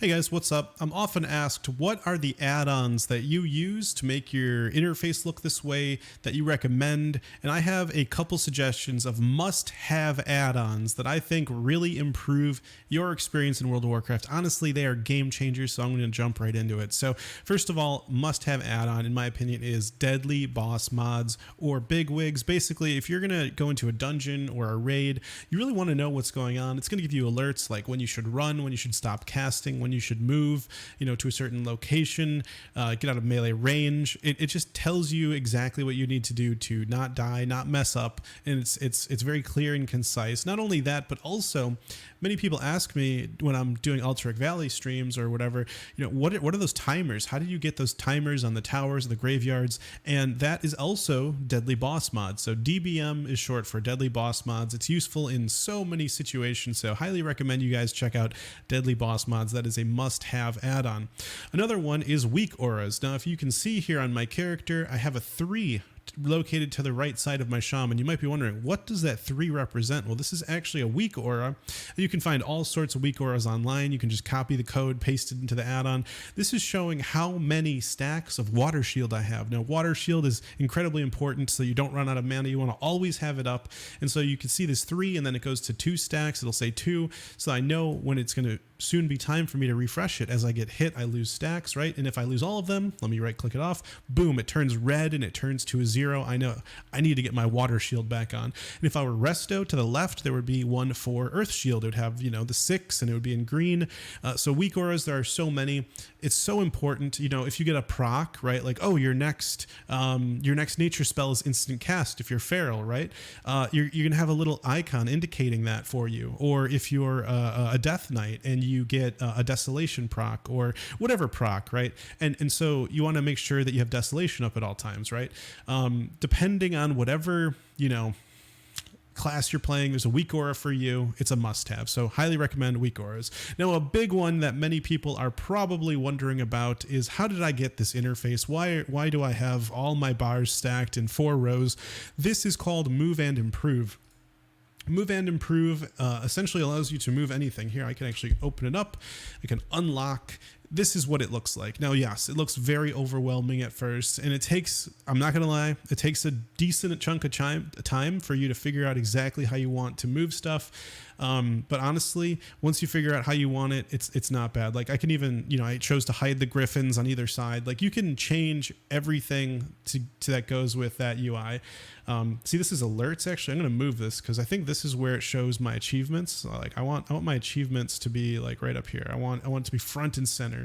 Hey guys, what's up? I'm often asked, what are the add-ons that you use to make your interface look this way that you recommend? And I have a couple suggestions of must-have add-ons that I think really improve your experience in World of Warcraft. Honestly, they are game changers, so I'm going to jump right into it. So first of all, must-have add-on, in my opinion, is Deadly Boss Mods or Bigwigs. Basically, if you're going to go into a dungeon or a raid, you really want to know what's going on. It's going to give you alerts like when you should run, when you should stop casting, when you should move, to a certain location, get out of melee range. It just tells you exactly what you need to do to not die, not mess up, and it's very clear and concise. Not only that, but also many people ask me when I'm doing Alterac Valley streams or whatever, what are those timers? How did you get those timers on the towers, the graveyards? And that is also Deadly Boss Mods. So DBM is short for Deadly Boss Mods. It's useful in so many situations, so highly recommend you guys check out Deadly Boss Mods. That is a must-have add-on. Another one is Weak Auras. Now, if you can see here on my character, I have a 3 located to the right side of my shaman. You might be wondering, what does that 3 represent? Well, this is actually a weak aura. You can find all sorts of weak auras online. You can just copy the code, paste it into the add-on. This is showing how many stacks of water shield I have. Now, water shield is incredibly important so you don't run out of mana. You want to always have it up. And so you can see this 3 and then it goes to 2 stacks. It'll say 2. So I know when it's going to soon be time for me to refresh it. As I get hit, I lose stacks, right? And if I lose all of them, let me right click it off, boom, it turns red and it turns to a 0. I know I need to get my water shield back on. And if I were resto to the left, there would be one for earth shield. It would have, the 6 and it would be in green. So weak auras, there are so many. It's so important, if you get a proc, right? Like, oh, your next nature spell is instant cast if you're feral, right? You're going to have a little icon indicating that for you. Or if you're a death knight and you get a desolation proc or whatever proc, right? And so you want to make sure that you have desolation up at all times, right? Depending on whatever, class you're playing, there's a weak aura for you. It's a must-have. So highly recommend weak auras. Now, a big one that many people are probably wondering about is, how did I get this interface? Why do I have all my bars stacked in 4 rows? This is called Move and Improve. Move and Improve essentially allows you to move anything. Here, I can actually open it up. I can unlock. This is what it looks like. Now, yes, it looks very overwhelming at first, and it takes, I'm not going to lie, it takes a decent chunk of time for you to figure out exactly how you want to move stuff. But honestly, once you figure out how you want it, it's not bad. Like, I can even, I chose to hide the griffins on either side. Like, you can change everything to that goes with that UI. See, this is alerts. Actually, I'm going to move this because I think this is where it shows my achievements. Like, I want my achievements to be like right up here. I want it to be front and center.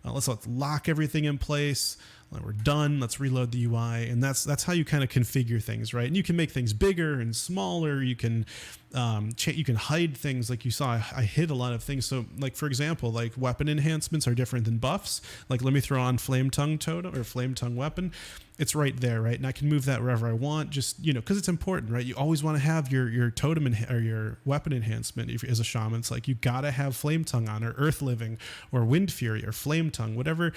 Let's lock everything in place. We're done. Let's reload the UI, and that's how you kind of configure things, right? And you can make things bigger and smaller. You can you can hide things, like you saw. I hid a lot of things. So, like, for example, like weapon enhancements are different than buffs. Like, let me throw on Flame Tongue Totem or Flame Tongue Weapon. It's right there, right? And I can move that wherever I want, just, because it's important, right? You always want to have your totem or your weapon enhancement as a shaman. It's like, you got to have Flame Tongue on, or Earth Living, or Wind Fury, or Flame Tongue, whatever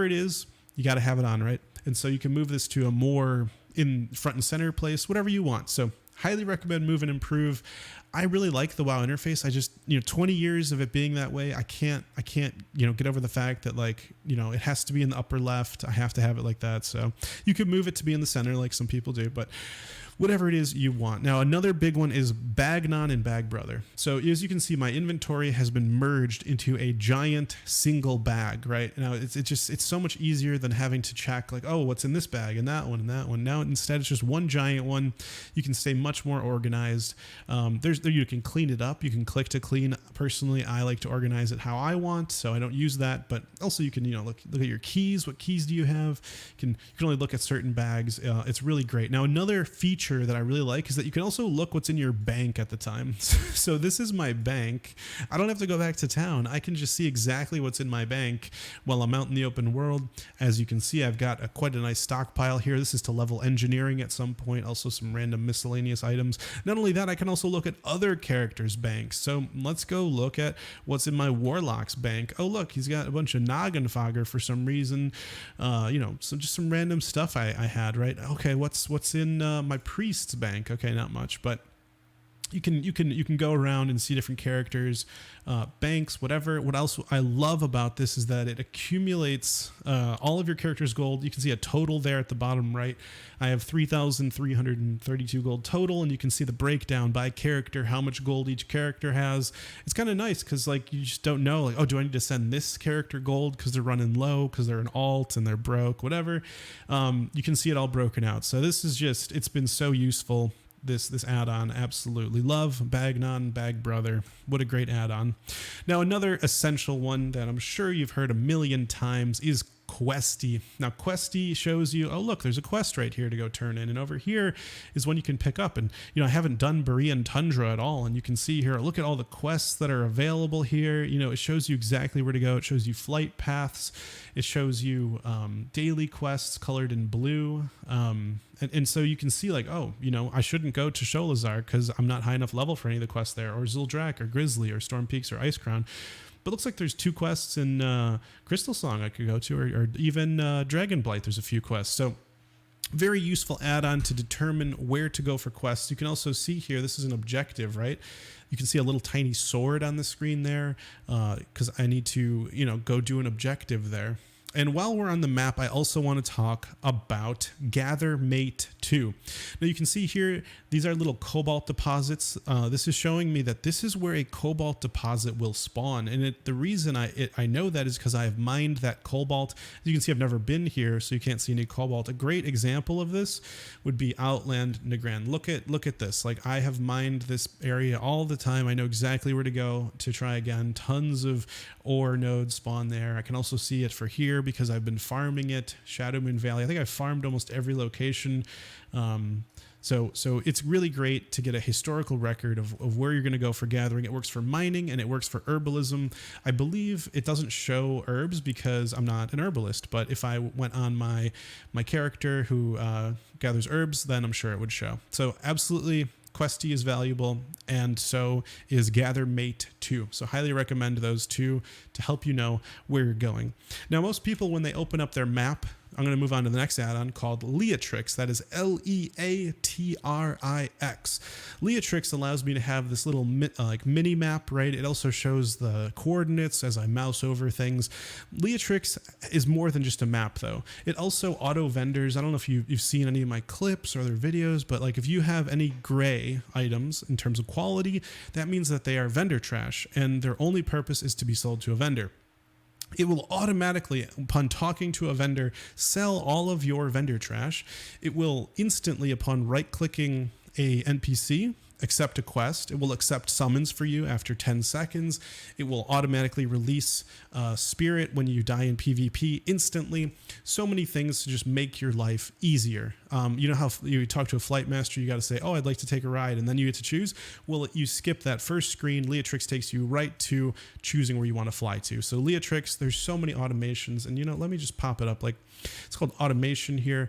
it is, you got to have it on, right? And so you can move this to a more in front and center place, whatever you want. So highly recommend Move and Improve. I really like the WoW interface. I just, 20 years of it being that way, I can't, get over the fact that, like, it has to be in the upper left. I have to have it like that. So you could move it to be in the center like some people do, but whatever it is you want. Now, another big one is Bagnan and Bag Brother. So as you can see, my inventory has been merged into a giant single bag, right? Now, it's so much easier than having to check, like, oh, what's in this bag and that one and that one. Now, instead, it's just one giant one. You can stay much more organized. You can clean it up. You can click to clean. Personally, I like to organize it how I want, so I don't use that. But also, you can, look at your keys. What keys do you have? You can only look at certain bags. It's really great. Now, another feature that I really like is that you can also look what's in your bank at the time. So this is my bank. I don't have to go back to town. I can just see exactly what's in my bank while I'm out in the open world. As you can see, I've got quite a nice stockpile here. This is to level engineering at some point. Also some random miscellaneous items. Not only that, I can also look at other characters' banks. So let's go look at what's in my Warlock's bank. Oh, look, he's got a bunch of Noggin Fogger for some reason. So just some random stuff I had, right? Okay, what's in my Priest's bank? Okay, not much, but you can go around and see different characters, banks, whatever. What else I love about this is that it accumulates all of your characters' gold. You can see a total there at the bottom right. I have 3,332 gold total, and you can see the breakdown by character, how much gold each character has. It's kind of nice because like you just don't know, like, oh, do I need to send this character gold because they're running low, because they're an alt and they're broke, whatever. You can see it all broken out. So this is just, it's been so useful. This add-on, absolutely love. Bagnan, Bag Brother, what a great add-on. Now another essential one that I'm sure you've heard a million times is Questy. Now Questy shows you, oh look, there's a quest right here to go turn in, and over here is one you can pick up. And you know, I haven't done Berean Tundra at all, and you can see here, look at all the quests that are available here. You know, it shows you exactly where to go. It shows you flight paths. It shows you daily quests colored in blue. And so you can see like, oh, you know, I shouldn't go to Sholazar because I'm not high enough level for any of the quests there, or Zuldrak or Grizzly or Storm Peaks or Ice Crown. But it looks like there's 2 quests in Crystal Song I could go to, or even Dragonblight. There's a few quests. So very useful add-on to determine where to go for quests. You can also see here, this is an objective, right? You can see a little tiny sword on the screen there because I need to, you know, go do an objective there. And while we're on the map, I also want to talk about Gather Mate 2. Now you can see here, these are little cobalt deposits. This is showing me that this is where a cobalt deposit will spawn. And the reason I know that is because I have mined that cobalt. As you can see, I've never been here, so you can't see any cobalt. A great example of this would be Outland Negran. Look at this. Like, I have mined this area all the time. I know exactly where to go to try again. Tons of ore nodes spawn there. I can also see it for here because I've been farming it. Shadow Moon Valley, I think I've farmed almost every location. So it's really great to get a historical record of where you're going to go for gathering. It works for mining and it works for herbalism. I believe it doesn't show herbs because I'm not an herbalist, but if I went on my character who gathers herbs, then I'm sure it would show. So absolutely, Questy is valuable, and so is Gather Mate 2. So highly recommend those two to help you know where you're going. Now, most people, when they open up their map, I'm going to move on to the next add-on called Leotrix. That is Leatrix. Leotrix allows me to have this little like mini map, right? It also shows the coordinates as I mouse over things. Leotrix is more than just a map, though. It also auto vendors. I don't know if you've seen any of my clips or other videos, but like if you have any gray items in terms of quality, that means that they are vendor trash, and their only purpose is to be sold to a vendor. It will automatically, upon talking to a vendor, sell all of your vendor trash. It will instantly, upon right-clicking a NPC, accept a quest. It will accept summons for you after 10 seconds. It will automatically release spirit when you die in PvP instantly. So many things to just make your life easier. You know how you talk to a flight master, you got to say, oh, I'd like to take a ride, and then you get to choose. Well, you skip that first screen. Leotrix takes you right to choosing where you want to fly to. So Leotrix, there's so many automations, and you know, let me just pop it up. Like, it's called automation here.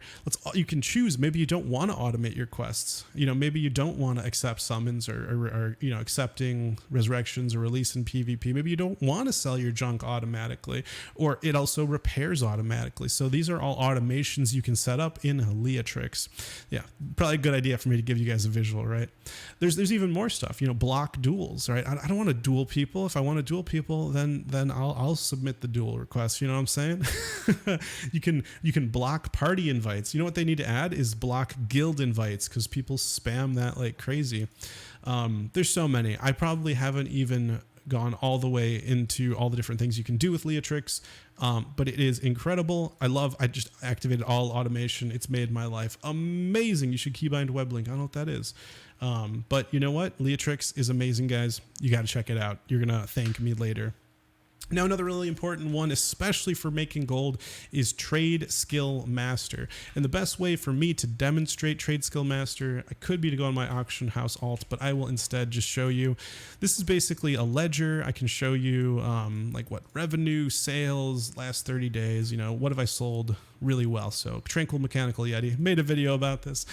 You can choose. Maybe you don't want to automate your quests. You know, maybe you don't want to accept summons or you know, accepting resurrections or release in PvP. Maybe you don't want to sell your junk automatically, or it also repairs automatically. So these are all automations you can set up in Leotrix. Yeah, probably a good idea for me to give you guys a visual, right? There's even more stuff. You know, block duels, right? I don't want to duel people. If I want to duel people, then I'll submit the duel request. You know what I'm saying? You can block party invites. You know what they need to add is block guild invites, because people spam that like crazy. There's so many. I probably haven't even gone all the way into all the different things you can do with Leotrix, but it is incredible. I just activated all automation. It's made my life amazing. You should keybind weblink. I don't know what that is. But you know what? Leotrix is amazing, guys. You got to check it out. You're going to thank me later. Now, another really important one, especially for making gold, is TradeSkillMaster. And the best way for me to demonstrate TradeSkillMaster, I could be to go on my auction house alt, but I will instead just show you. This is basically a ledger. I can show you like what revenue, sales, last 30 days, you know, what have I sold really well. So Tranquil Mechanical Yeti made a video about this.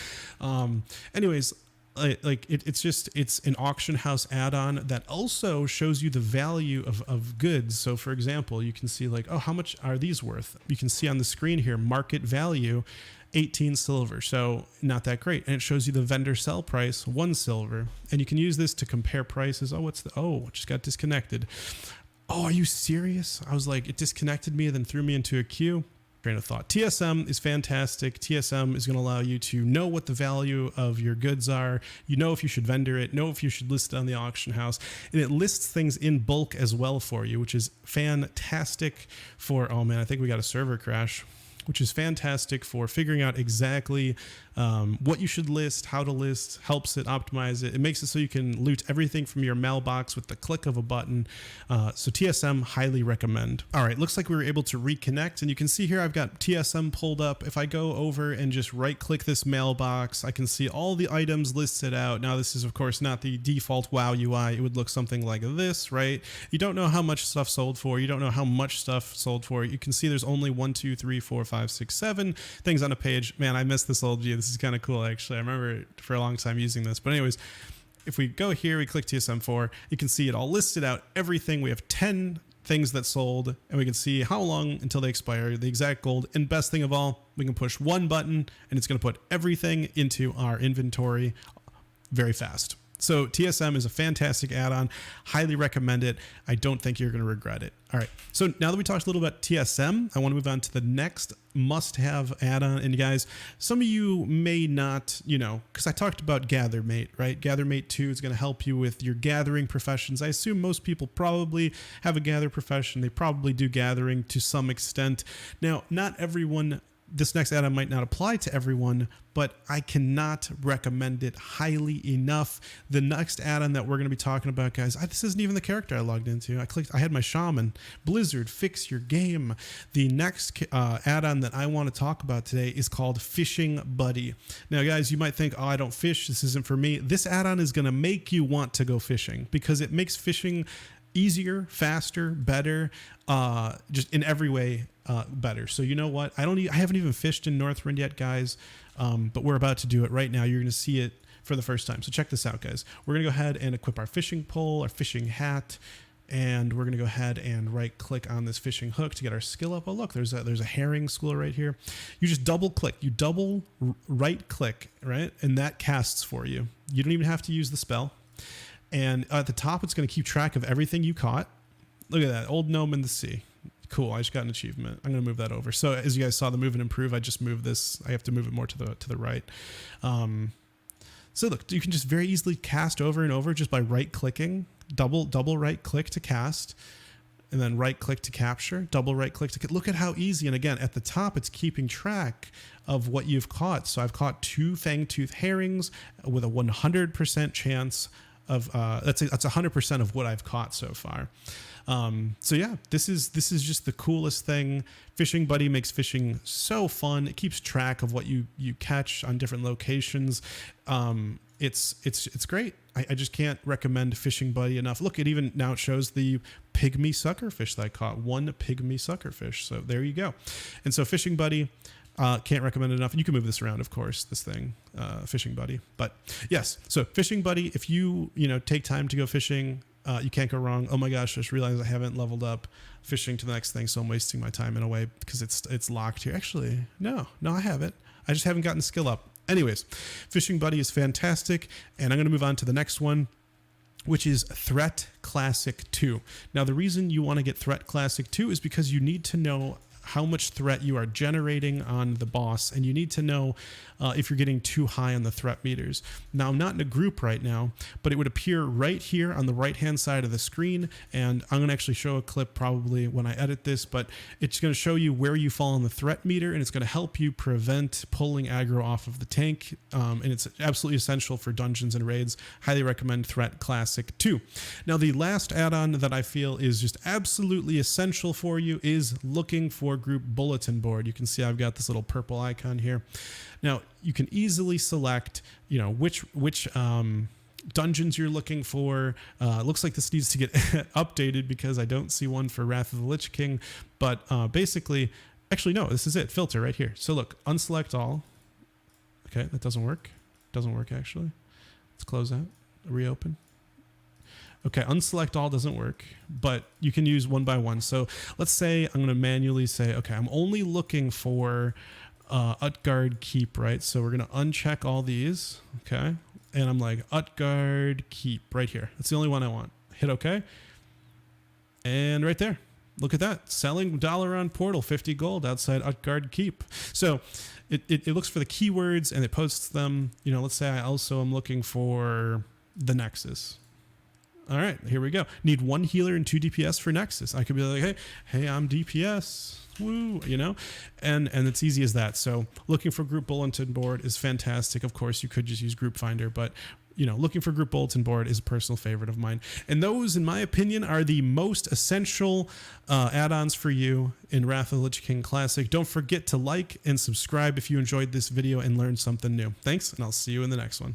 Anyways, it's an auction house add-on that also shows you the value of goods. So for example, you can see like, oh, how much are these worth? You can see on the screen here, market value, 18 silver, so not that great. And it shows you the vendor sell price, 1 silver. And you can use this to compare prices. Oh, it just got disconnected. Oh, are you serious? I was like, it disconnected me and then threw me into a queue. Train of thought. TSM is fantastic. TSM is going to allow you to know what the value of your goods are. You know if you should vendor it, know if you should list it on the auction house, and it lists things in bulk as well for you, which is fantastic for, oh man, I think we got a server crash, which is fantastic for figuring out exactly what you should list, how to list, helps it optimize it. It makes it so you can loot everything from your mailbox with the click of a button. So TSM, highly recommend. All right, looks like we were able to reconnect, and you can see here I've got TSM pulled up. If I go over and just right click this mailbox, I can see all the items listed out. Now this is of course not the default WoW UI. It would look something like this, right? You don't know how much stuff sold for. You don't know how much stuff sold for. You can see there's only 1, 2, 3, 4, 5, 6, 7 things on a page. Man, I miss this old view. This is kind of cool, actually. I remember for a long time using this. But anyways, if we go here, we click TSM4, you can see it all listed out, everything. We have 10 things that sold, and we can see how long until they expire, the exact gold, and best thing of all, we can push one button, and it's going to put everything into our inventory very fast. So TSM is a fantastic add-on. Highly recommend it. I don't think you're going to regret it. All right. So now that we talked a little about TSM, I want to move on to the next must-have add-on. And guys, some of you may not, because I talked about GatherMate, right? GatherMate 2 is going to help you with your gathering professions. I assume most people probably have a gather profession. They probably do gathering to some extent. Now, not everyone. This next add-on might not apply to everyone, but I cannot recommend it highly enough. The next add-on that we're going to be talking about, guys, this isn't even the character I logged into. I had my shaman. Blizzard, fix your game. The next add-on that I want to talk about today is called Fishing Buddy. Now, guys, you might think, oh, I don't fish. This isn't for me. This add-on is going to make you want to go fishing because it makes fishing easier, faster, better, just in every way better. So you know what? I haven't even fished in Northrend yet, guys, but we're about to do it right now. You're going to see it for the first time. So check this out, guys. We're going to go ahead and equip our fishing pole, our fishing hat, and we're going to go ahead and right click on this fishing hook to get our skill up. Oh, look, there's a herring school right here. You just double click, you double right click, right? And that casts for you. You don't even have to use the spell. And at the top, it's going to keep track of everything you caught. Look at that, old gnome in the sea. Cool, I just got an achievement. I'm going to move that over. So as you guys saw the move and improve, I just moved this. I have to move it more to the right. So look, you can just very easily cast over and over just by right clicking, double right click to cast, and then right click to capture, double right click to look at how easy. And again, at the top, it's keeping track of what you've caught. So I've caught 2 fangtooth herrings with a 100% chance of that's 100% of what I've caught so far. So yeah, this is just the coolest thing. Fishing Buddy makes fishing so fun. It keeps track of what you catch on different locations. It's great. I just can't recommend Fishing Buddy enough. Look, now it shows the pygmy suckerfish that I caught. 1 pygmy suckerfish. So there you go. And so Fishing Buddy, can't recommend it enough. You can move this around, of course, this thing, Fishing Buddy. But yes, so Fishing Buddy, if you take time to go fishing, you can't go wrong. Oh my gosh, I just realized I haven't leveled up fishing to the next thing, so I'm wasting my time in a way because it's locked here. Actually, no, I haven't. I just haven't gotten skill up. Anyways, Fishing Buddy is fantastic, and I'm going to move on to the next one, which is Threat Classic 2. Now, the reason you want to get Threat Classic 2 is because you need to know how much threat you are generating on the boss, and you need to know if you're getting too high on the threat meters. Now, I'm not in a group right now, but it would appear right here on the right-hand side of the screen, and I'm going to actually show a clip probably when I edit this, but it's going to show you where you fall on the threat meter, and it's going to help you prevent pulling aggro off of the tank, and it's absolutely essential for dungeons and raids. Highly recommend Threat Classic 2. Now, the last add-on that I feel is just absolutely essential for you is looking for group bulletin board. You can see I've got this little purple icon here. Now you can easily select, which dungeons you're looking for. Looks like this needs to get updated because I don't see one for Wrath of the Lich King. But basically, actually no, this is it. Filter right here. So look, unselect all. Okay, that doesn't work. Doesn't work actually. Let's close that. Reopen. Okay, unselect all doesn't work, but you can use one by one. So let's say I'm going to manually say, okay, I'm only looking for Utgard keep, right? So we're going to uncheck all these. Okay. And I'm like, Utgard keep right here. That's the only one I want. Hit OK. And right there. Look at that. Selling dollar on portal, 50 gold outside Utgard keep. So it looks for the keywords and it posts them. You know, let's say I also am looking for the Nexus. All right, here we go. Need 1 healer and 2 DPS for Nexus. I could be like, hey, I'm DPS. Woo, you know, and it's easy as that. So looking for group bulletin board is fantastic. Of course, you could just use group finder, but you know, looking for group bulletin board is a personal favorite of mine. And those, in my opinion, are the most essential add-ons for you in Wrath of the Lich King Classic. Don't forget to like and subscribe if you enjoyed this video and learned something new. Thanks, and I'll see you in the next one.